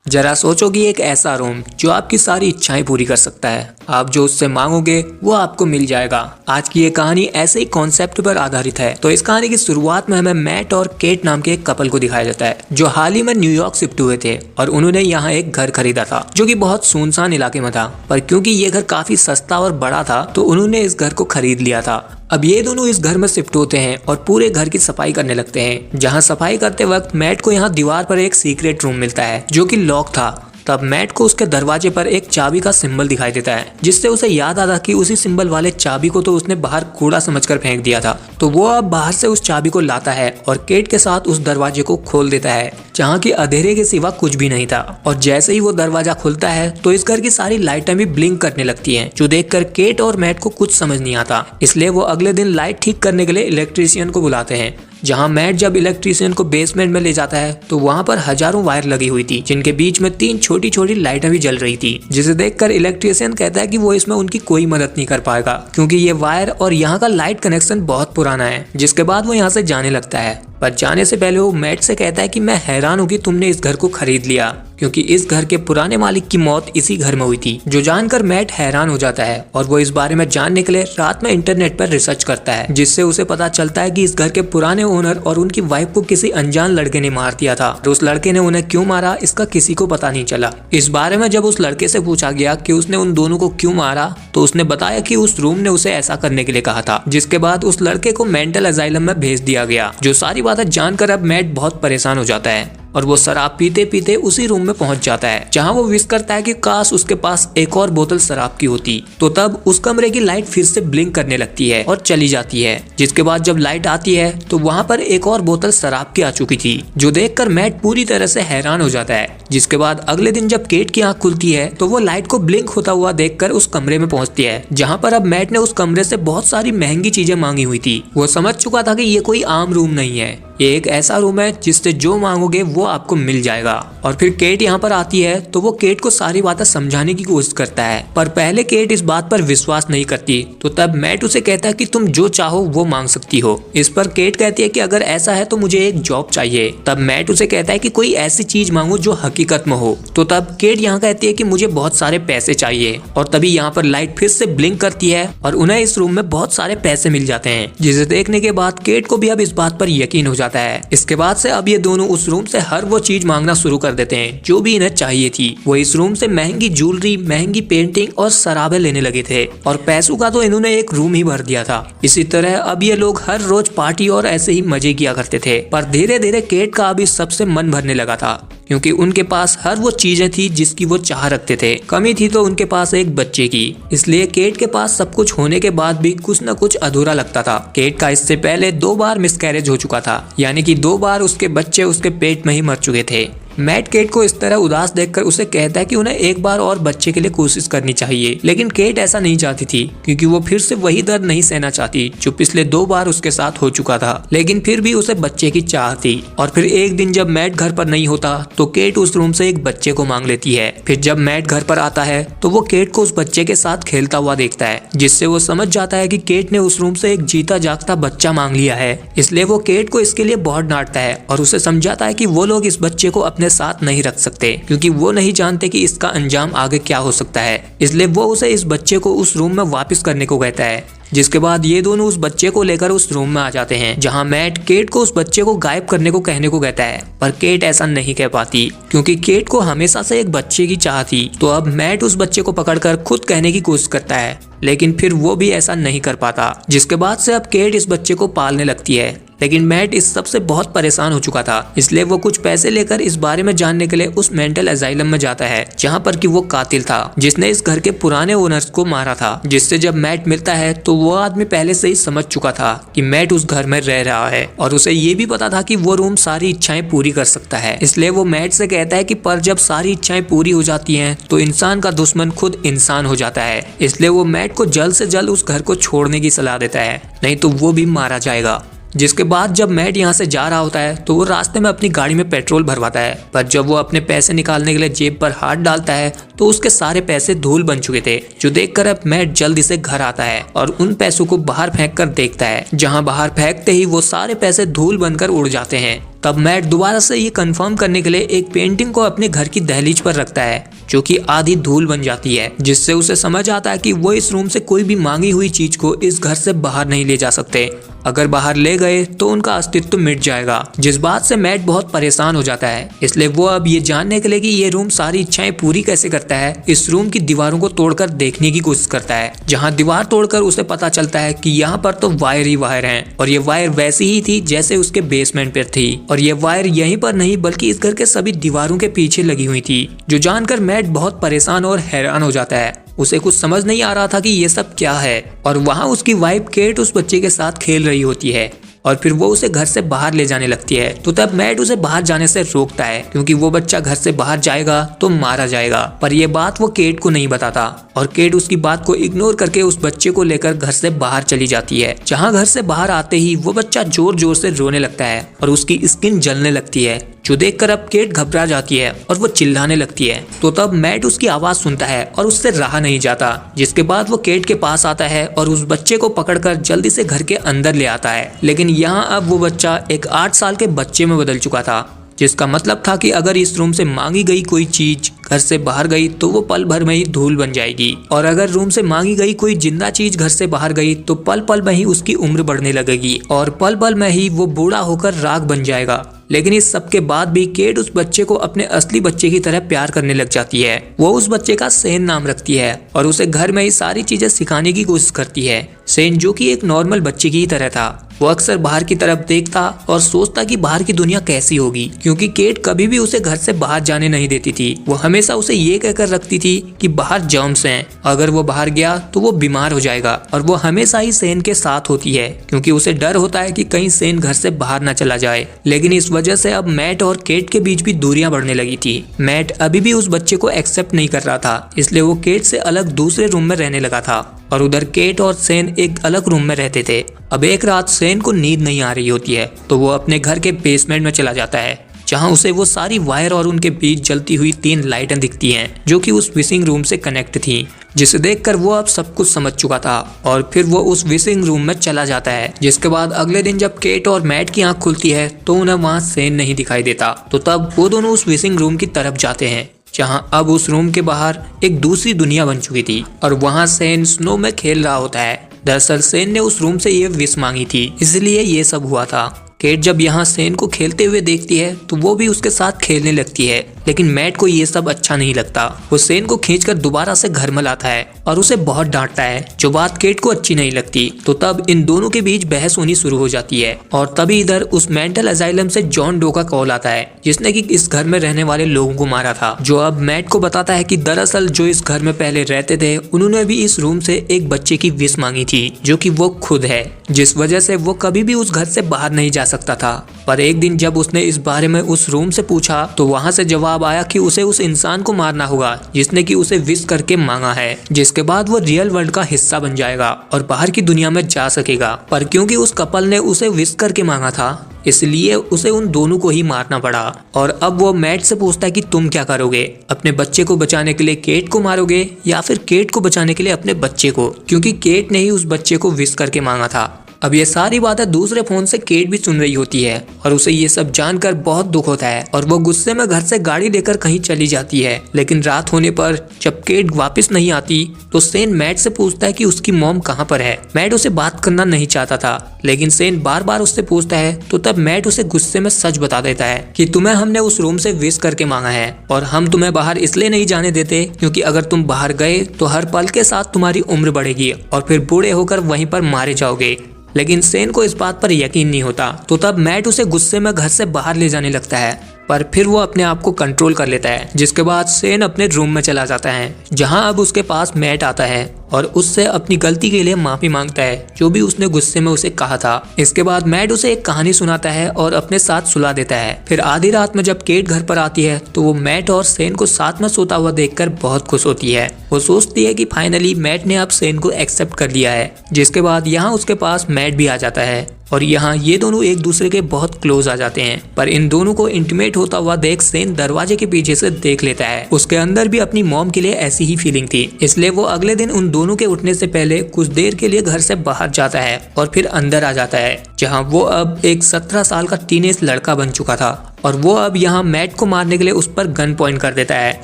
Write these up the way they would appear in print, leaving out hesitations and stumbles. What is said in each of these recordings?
जरा सोचो कि एक ऐसा रूम जो आपकी सारी इच्छाएं पूरी कर सकता है। आप जो उससे मांगोगे वो आपको मिल जाएगा। आज की ये कहानी ऐसे ही कॉन्सेप्ट पर आधारित है। तो इस कहानी की शुरुआत में हमें मैट और केट नाम के एक कपल को दिखाया जाता है जो हाल ही में न्यूयॉर्क शिफ्ट हुए थे और उन्होंने यहाँ एक घर खरीदा था जो कि बहुत सुनसान इलाके में था। पर क्योंकि ये घर काफी सस्ता और बड़ा था तो उन्होंने इस घर को खरीद लिया था। अब ये दोनों इस घर में शिफ्ट होते हैं और पूरे घर की सफाई करने लगते हैं। जहाँ सफाई करते वक्त मैट को यहाँ दीवार पर एक सीक्रेट रूम मिलता है जो कि लॉक था। तब मैट को उसके दरवाजे पर एक चाबी का सिंबल दिखाई देता है जिससे उसे याद आता कि उसी सिंबल वाले चाबी को तो उसने बाहर कूड़ा समझकर फेंक दिया था। तो वो अब बाहर से उस चाबी को लाता है और केट के साथ उस दरवाजे को खोल देता है जहाँ की अंधेरे के सिवा कुछ भी नहीं था। और जैसे ही वो दरवाजा खुलता है तो इस घर की सारी लाइटें भी ब्लिंक करने लगती हैं जो देखकर केट और मैट को कुछ समझ नहीं आता। इसलिए वो अगले दिन लाइट ठीक करने के लिए इलेक्ट्रीशियन को बुलाते हैं। जहां मैट जब इलेक्ट्रीशियन को बेसमेंट में ले जाता है तो वहां पर हजारों वायर लगी हुई थी जिनके बीच में 3 छोटी छोटी लाइटें भी जल रही थी, जिसे देखकर इलेक्ट्रीशियन कहता है कि वो इसमें उनकी कोई मदद नहीं कर पाएगा क्योंकि ये वायर और यहाँ का लाइट कनेक्शन बहुत पुराना है। जिसके बाद वो यहाँ से जाने लगता है। पर जाने से पहले वो मैट से कहता है कि मैं हैरान हूँ कि तुमने इस घर को खरीद लिया क्योंकि इस घर के पुराने मालिक की मौत इसी घर में हुई थी। जो जानकर मैट हैरान हो जाता है और वो इस बारे में जानने के लिए रात में इंटरनेट पर रिसर्च करता है जिससे उसे पता चलता है कि इस घर के पुराने ओनर और उनकी वाइफ को किसी अनजान लड़के ने मार दिया था। तो उस लड़के ने उन्हें क्यों मारा इसका किसी को पता नहीं चला। इस बारे में जब उस लड़के से पूछा गया कि उसने उन दोनों को क्यों मारा तो उसने बताया कि उस रूम ने उसे ऐसा करने के लिए कहा था। जिसके बाद उस लड़के को मेंटल असाइलम में भेज दिया गया। जो सारी बातें जानकर अब मैट बहुत परेशान हो जाता है और वो शराब पीते पीते उसी रूम में पहुंच जाता है जहां वो विश करता है कि काश उसके पास एक और बोतल शराब की होती। तो तब उस कमरे की लाइट फिर से ब्लिंक करने लगती है और चली जाती है। जिसके बाद जब लाइट आती है तो वहां पर एक और बोतल शराब की आ चुकी थी जो देखकर मैट पूरी तरह से हैरान हो जाता है। जिसके बाद अगले दिन जब केट की आंख खुलती है तो वो लाइट को ब्लिंक होता हुआ देखकर उस कमरे में पहुंचती है जहाँ पर अब मैट ने उस कमरे से बहुत सारी महंगी चीजें मांगी हुई थी। वो समझ चुका था कि ये कोई आम रूम नहीं है, ये एक ऐसा रूम है जिससे जो मांगोगे वो आपको मिल जाएगा। और फिर केट यहाँ पर आती है तो वो केट को सारी बातें समझाने की कोशिश करता है पर पहले केट इस बात पर विश्वास नहीं करती। तो तब मैट उसे कहता है कि तुम जो चाहो वो मांग सकती हो। इस पर केट कहती है कि अगर ऐसा है तो मुझे एक जॉब चाहिए। तब मैट उसे कहता है कि कोई ऐसी चीज मांगो जो हकीकत में हो। तो तब केट यहाँ कहती है कि मुझे बहुत सारे पैसे चाहिए। और तभी यहाँ पर लाइट फिर से ब्लिंक करती है और उन्हें इस रूम में बहुत सारे पैसे मिल जाते हैं जिसे देखने के बाद केट को भी अब इस बात पर यकीन हो जाता है। इसके बाद से अब ये दोनों उस रूम से हर वो चीज मांगना शुरू कर देते हैं जो भी इन्हें चाहिए थी। वो इस रूम से महंगी ज्वेलरी, महंगी पेंटिंग और शराबें लेने लगे थे और पैसों का तो इन्होंने एक रूम ही भर दिया था। इसी तरह अब ये लोग हर रोज पार्टी और ऐसे ही मजे किया करते थे। पर धीरे धीरे केट का अभी सबसे मन भरने लगा था क्योंकि उनके पास हर वो चीजें थी जिसकी वो चाह रखते थे। कमी थी तो उनके पास एक बच्चे की। इसलिए केट के पास सब कुछ होने के बाद भी कुछ न कुछ अधूरा लगता था। केट का इससे पहले 2 बार मिसकैरेज हो चुका था, यानी कि 2 बार उसके बच्चे उसके पेट में ही मर चुके थे। मैट केट को इस तरह उदास देखकर उसे कहता है कि उन्हें एक बार और बच्चे के लिए कोशिश करनी चाहिए। लेकिन केट ऐसा नहीं चाहती थी क्योंकि वो फिर से वही दर्द नहीं सहना चाहती जो पिछले 2 बार उसके साथ हो चुका था। लेकिन फिर भी उसे बच्चे की चाह थी। और फिर एक दिन जब मैट घर पर नहीं होता तो केट उस रूम से एक बच्चे को मांग लेती है। फिर जब मैट घर पर आता है तो वो केट को उस बच्चे के साथ खेलता हुआ देखता है जिससे वो समझ जाता है कि केट ने उस रूम से एक जीता जागता बच्चा मांग लिया है। इसलिए वो केट को इसके लिए बहुत डांटता है और उसे समझाता है कि वो लोग इस बच्चे को अपने साथ नहीं रख सकते क्योंकि वो नहीं जानते कि इसका अंजाम आगे क्या हो सकता है। इसलिए वो उसे इस बच्चे को उस रूम में वापस करने को कहता है। जिसके बाद ये दोनों उस बच्चे को लेकर उस रूम में आ जाते हैं जहां मैट केट को उस बच्चे को गायब करने को कहने को कहता है। पर केट ऐसा नहीं कह पाती क्योंकि केट को हमेशा से एक बच्चे की चाह थी। तो अब मैट उस बच्चे को पकड़कर खुद कहने की कोशिश करता है लेकिन फिर वो भी ऐसा नहीं कर पाता। जिसके बाद से अब केट इस बच्चे को पालने लगती है। लेकिन मैट इस सब से बहुत परेशान हो चुका था। इसलिए वो कुछ पैसे लेकर इस बारे में जानने के लिए उस मेंटल असाइलम में जाता है जहाँ पर कि वो कातिल था जिसने इस घर के पुराने ओनर्स को मारा था। जिससे जब मैट मिलता है तो वो आदमी पहले से ही समझ चुका था कि मैट उस घर में रह रहा है और उसे ये भी पता था कि वो रूम सारी इच्छाएं पूरी कर सकता है। इसलिए वो मैट से कहता है कि पर जब सारी इच्छाएं पूरी हो जाती हैं तो इंसान का दुश्मन खुद इंसान हो जाता है। इसलिए वो मैट को जल्द से जल्द उस घर को छोड़ने की सलाह देता है, नहीं तो वो भी मारा जाएगा। जिसके बाद जब मैट यहाँ से जा रहा होता है तो वो रास्ते में अपनी गाड़ी में पेट्रोल भरवाता है, पर जब वो अपने पैसे निकालने के लिए जेब पर हाथ डालता है तो उसके सारे पैसे धूल बन चुके थे, जो देखकर अब मैट जल्दी से घर आता है और उन पैसों को बाहर फेंक कर देखता है, जहाँ बाहर फेंकते ही वो सारे पैसे धूल बनकर उड़ जाते हैं। तब मैट दोबारा से ये कंफर्म करने के लिए एक पेंटिंग को अपने घर की दहलीज पर रखता है, जो कि आधी धूल बन जाती है, जिससे उसे समझ आता है कि वो इस रूम से कोई भी मांगी हुई चीज को इस घर से बाहर नहीं ले जा सकते। अगर बाहर ले गए तो उनका अस्तित्व मिट जाएगा, जिस बात से मैट बहुत परेशान हो जाता है। इसलिए वो अब ये जानने के लिए कि ये रूम सारी इच्छाएं पूरी कैसे करता है, इस रूम की दीवारों को तोड़कर देखने की कोशिश करता है, जहाँ दीवार तोड़कर उसे पता चलता है कि यहाँ पर तो वायर ही वायर हैं और ये वायर वैसी ही थी जैसे उसके बेसमेंट पर थी, और ये वायर यहीं पर नहीं बल्कि इस घर के सभी दीवारों के पीछे लगी हुई थी, जो जानकर मैट बहुत परेशान और हैरान हो जाता है। उसे कुछ समझ नहीं आ रहा था कि ये सब क्या है, और वहाँ उसकी वाइफ केट उस बच्चे के साथ खेल रही होती है और फिर वो उसे घर से बाहर ले जाने लगती है। तो तब मैट उसे बाहर जाने से रोकता है, क्योंकि वो बच्चा घर से बाहर जाएगा तो मारा जाएगा। पर ये बात वो केट को नहीं बताता और केट उसकी बात को इग्नोर करके उस बच्चे को लेकर घर से बाहर चली जाती है, जहाँ घर से बाहर आते ही वो बच्चा जोर जोर से रोने लगता है और उसकी स्किन जलने लगती है, जो देखकर अब केट घबरा जाती है और वो चिल्लाने लगती है। तो तब मैट उसकी आवाज सुनता है और उससे रहा नहीं जाता, जिसके बाद वो केट के पास आता है और उस बच्चे को पकड़कर जल्दी से घर के अंदर ले आता है। लेकिन यहाँ अब वो बच्चा एक 8 साल के बच्चे में बदल चुका था, जिसका मतलब था कि अगर इस रूम से मांगी गई कोई चीज घर से बाहर गई तो वो पल भर में ही धूल बन जाएगी, और अगर रूम से मांगी गई कोई जिंदा चीज घर से बाहर गई तो पल पल में ही उसकी उम्र बढ़ने लगेगी और पल पल में ही वो बूढ़ा होकर राख बन जाएगा। लेकिन इस सब के बाद भी केट उस बच्चे को अपने असली बच्चे की तरह प्यार करने लग जाती है। वो उस बच्चे का सेन नाम रखती है और उसे घर में ही सारी चीजें सिखाने की कोशिश करती है। सेन, जो कि एक नॉर्मल बच्चे की तरह था, वो अक्सर बाहर की तरफ देखता और सोचता कि बाहर की दुनिया कैसी होगी, क्योंकि केट कभी भी उसे घर से बाहर जाने नहीं देती थी। वो हमेशा उसे ये कहकर रखती थी कि बाहर जर्म्स हैं, अगर वो बाहर गया तो वो बीमार हो जाएगा, और वो हमेशा ही सेन के साथ होती है क्योंकि उसे डर होता है कि कहीं सेन घर से बाहर न चला जाए। लेकिन इस वजह से अब मैट और केट के बीच भी दूरियां बढ़ने लगी थी। मैट अभी भी उस बच्चे को एक्सेप्ट नहीं कर रहा था, इसलिए वो केट से अलग दूसरे रूम में रहने लगा था और उधर केट और सेन एक अलग रूम में रहते थे। अब एक रात सेन को नींद नहीं आ रही होती है, तो वो अपने घर के बेसमेंट में चला जाता है, जहां उसे वो सारी वायर और उनके बीच जलती हुई 3 लाइटें दिखती हैं, जो कि उस विशिंग रूम से कनेक्ट थी, जिसे देखकर वो अब सब कुछ समझ चुका था और फिर वो उस विशिंग रूम में चला जाता है। जिसके बाद अगले दिन जब केट और मैट की आंख खुलती है तो उन्हें वहाँ सेन नहीं दिखाई देता। तो तब वो दोनों उस विशिंग रूम की तरफ जाते हैं, जहां अब उस रूम के बाहर एक दूसरी दुनिया बन चुकी थी और वहां सेन स्नो में खेल रहा होता है। दरअसल सेन ने उस रूम से ये विश मांगी थी, इसलिए ये सब हुआ था। केट जब यहाँ सेन को खेलते हुए देखती है तो वो भी उसके साथ खेलने लगती है, लेकिन मैट को ये सब अच्छा नहीं लगता। वो सेन को खींचकर दोबारा से घर में लाता है और उसे बहुत डांटता है, जो बात केट को अच्छी नहीं लगती। तो तब इन दोनों के बीच बहस होनी शुरू हो जाती है और तभी इधर उस मेंटल असाइलम से जॉन डो का कॉल आता है, जिसने कि इस घर में रहने वाले लोगों को मारा था, जो अब मैट को बताता है कि दरअसल जो इस घर में पहले रहते थे उन्होंने भी इस रूम से एक बच्चे की विश मांगी थी, जो कि वो खुद है, जिस वजह से वो कभी भी उस घर से बाहर नहीं जा सकता था। पर एक दिन जब उसने इस बारे में उस रूम से पूछा तो वहाँ से जवाब आया कि उसे उस इंसान को मारना होगा जिसने कि उसे विश करके मांगा है, जिसके बाद वो रियल वर्ल्ड का हिस्सा बन जाएगा और बाहर की दुनिया में जा सकेगा। पर क्योंकि उस कपल ने उसे विश करके मांगा था, इसलिए उसे उन दोनों को ही मारना पड़ा। और अब वो मैट से पूछता है कि तुम क्या करोगे, अपने बच्चे को बचाने के लिए केट को मारोगे या फिर केट को बचाने के लिए अपने बच्चे को, क्योंकि केट ने ही उस बच्चे को विश करके मांगा था। अब ये सारी बातें दूसरे फोन से केट भी सुन रही होती है और उसे ये सब जानकर बहुत दुख होता है और वो गुस्से में घर से गाड़ी लेकर कहीं चली जाती है। लेकिन रात होने पर जब केट वापस नहीं आती तो सेन मैट से पूछता है कि उसकी मॉम कहाँ पर है। मैट उसे बात करना नहीं चाहता था, लेकिन सेन बार बार उससे पूछता है। तो तब मैट उसे गुस्से में सच बता देता है कि तुम्हें हमने उस रूम से विश करके मांगा है और हम तुम्हें बाहर इसलिए नहीं जाने देते क्योंकि अगर तुम बाहर गए तो हर पल के साथ तुम्हारी उम्र बढ़ेगी और फिर बूढ़े होकर वहीं पर मारे जाओगे। लेकिन सेन को इस बात पर यकीन नहीं होता। तो तब मैट उसे गुस्से में घर से बाहर ले जाने लगता है, पर फिर वो अपने आप को कंट्रोल कर लेता है। जिसके बाद सेन अपने रूम में चला जाता है, जहां अब उसके पास मैट आता है और उससे अपनी गलती के लिए माफी मांगता है, जो भी उसने गुस्से में उसे कहा था। इसके बाद मैट उसे एक कहानी सुनाता है और अपने साथ सुला देता है। फिर आधी रात में जब केट घर पर आती है तो वो मैट और सेन को साथ में सोता हुआ देखकर बहुत खुश होती है। वो सोचती है कि फाइनली मैट ने अब सेन को एक्सेप्ट कर लिया है। जिसके बाद यहाँ उसके पास मैट भी आ जाता है और यहाँ ये दोनों एक दूसरे के बहुत क्लोज आ जाते हैं। पर इन दोनों को इंटीमेट होता हुआ देख सेन दरवाजे के पीछे से देख लेता है। उसके अंदर भी अपनी मॉम के लिए ऐसी ही फीलिंग थी, इसलिए वो अगले दिन उन दोनों के उठने से पहले कुछ देर के लिए घर से बाहर जाता है और फिर अंदर आ जाता है, जहाँ वो अब एक 17 साल का टीनेज लड़का बन चुका था। और वो अब यहाँ मैट को मारने के लिए उस पर गन पॉइंट कर देता है,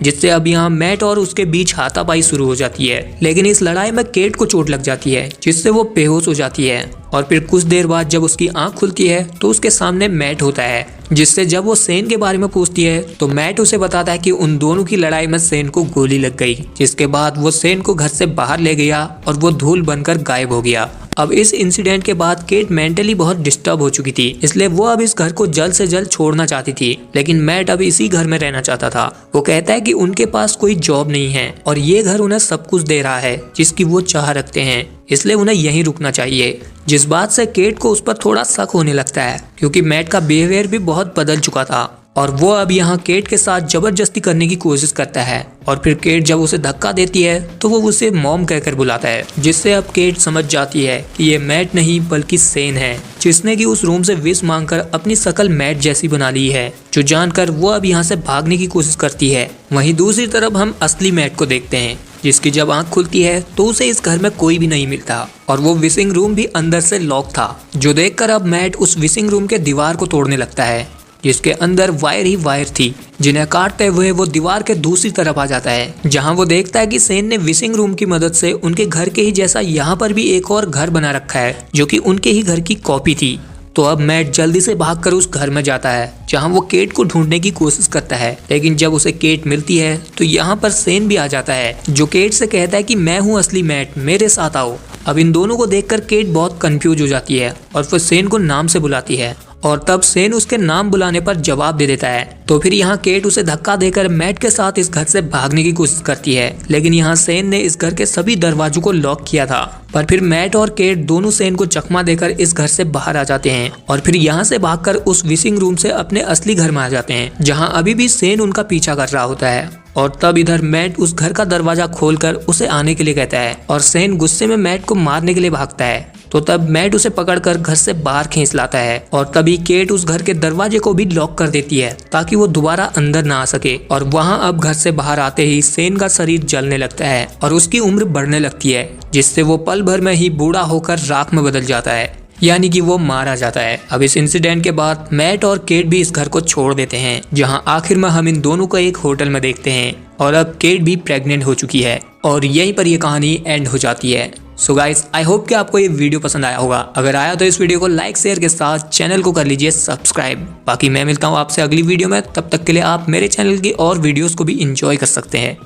जिससे अब यहाँ मैट और उसके बीच हाथापाई शुरू हो जाती है। लेकिन इस लड़ाई में केट को चोट लग जाती है, जिससे वो बेहोश हो जाती है। और फिर कुछ देर बाद जब उसकी आंख खुलती है तो उसके सामने मैट होता है, जिससे जब वो सेन के बारे में पूछती है तो मैट उसे बताता है कि उन दोनों की लड़ाई में सेन को गोली लग गई, जिसके बाद वो सेन को घर से बाहर ले गया और वो धूल बनकर गायब हो गया। अब इस इंसिडेंट के बाद केट मेंटली बहुत डिस्टर्ब हो चुकी थी, इसलिए वो अब इस घर को जल्द से जल्द छोड़ना चाहती थी। लेकिन मैट अब इसी घर में रहना चाहता था। वो कहता है कि उनके पास कोई जॉब नहीं है और ये घर उन्हें सब कुछ दे रहा है जिसकी वो चाह रखते हैं, इसलिए उन्हें यहीं रुकना चाहिए। जिस बात से केट को उस पर थोड़ा शक होने लगता है, क्योंकि मैट का बिहेवियर भी बहुत बदल चुका था और वो अब यहाँ केट के साथ जबरदस्ती करने की कोशिश करता है। और फिर केट जब उसे धक्का देती है तो वो उसे मॉम कहकर बुलाता है, जिससे अब केट समझ जाती है कि ये मैट नहीं बल्कि सेन है, जिसने कि उस रूम से विश मांगकर अपनी शक्ल मैट जैसी बना ली है। जो जानकर वो अब यहाँ से भागने की कोशिश करती है। वहीं दूसरी तरफ हम असली मैट को देखते हैं, जिसकी जब आंख खुलती है तो उसे इस घर में कोई भी नहीं मिलता और वो विशिंग रूम भी अंदर से लॉक था। जो देखकर अब मैट उस विशिंग रूम के दीवार को तोड़ने लगता है, जिसके अंदर वायर ही वायर थी, जिन्हें काटते हुए वो दीवार के दूसरी तरफ आ जाता है, जहां वो देखता है कि सेन ने विशिंग रूम की मदद से उनके घर के ही जैसा यहाँ पर भी एक और घर बना रखा है, जो कि उनके ही घर की कॉपी थी। तो अब मैट जल्दी से भागकर उस घर में जाता है, जहां वो केट को ढूंढने की कोशिश करता है। लेकिन जब उसे केट मिलती है तो यहाँ पर सेन भी आ जाता है, जो केट से कहता है कि मैं हूँ असली मैट, मेरे साथ आओ। अब इन दोनों को देखकर केट बहुत कंफ्यूज हो जाती है और फिर सेन को नाम से बुलाती है और तब सेन उसके नाम बुलाने पर जवाब दे देता है। तो फिर यहाँ केट उसे धक्का देकर मैट के साथ इस घर से भागने की कोशिश करती है, लेकिन यहाँ सेन ने इस घर के सभी दरवाजों को लॉक किया था। पर फिर मैट और केट दोनों सेन को चकमा देकर इस घर से बाहर आ जाते हैं और फिर यहाँ से भागकर उस विशिंग रूम से अपने असली घर में आ जाते हैं, जहाँ अभी भी सेन उनका पीछा कर रहा होता है। और तब इधर मैट उस घर का दरवाजा खोलकर उसे आने के लिए कहता है और सेन गुस्से में मैट को मारने के लिए भागता है। तो तब मैट उसे पकड़कर घर से बाहर खींच लाता है और तभी केट उस घर के दरवाजे को भी लॉक कर देती है ताकि वो दोबारा अंदर ना आ सके। और वहाँ अब घर से बाहर आते ही सेन का शरीर जलने लगता है और उसकी उम्र बढ़ने लगती है, जिससे वो पल भर में ही बूढ़ा होकर राख में बदल जाता है, यानी कि वो मारा जाता है। अब इस इंसिडेंट के बाद मैट और केट भी इस घर को छोड़ देते हैं, जहां आखिर में हम इन दोनों को एक होटल में देखते हैं और अब केट भी प्रेग्नेंट हो चुकी है और यहीं पर ये कहानी एंड हो जाती है। सो गाइस, आई होप कि आपको ये वीडियो पसंद आया होगा। अगर आया तो इस वीडियो को लाइक शेयर के साथ चैनल को कर लीजिए सब्सक्राइब। बाकी मैं मिलता हूँ आपसे अगली वीडियो में, तब तक के लिए आप मेरे चैनल की और वीडियोस को भी एंजॉय कर सकते हैं।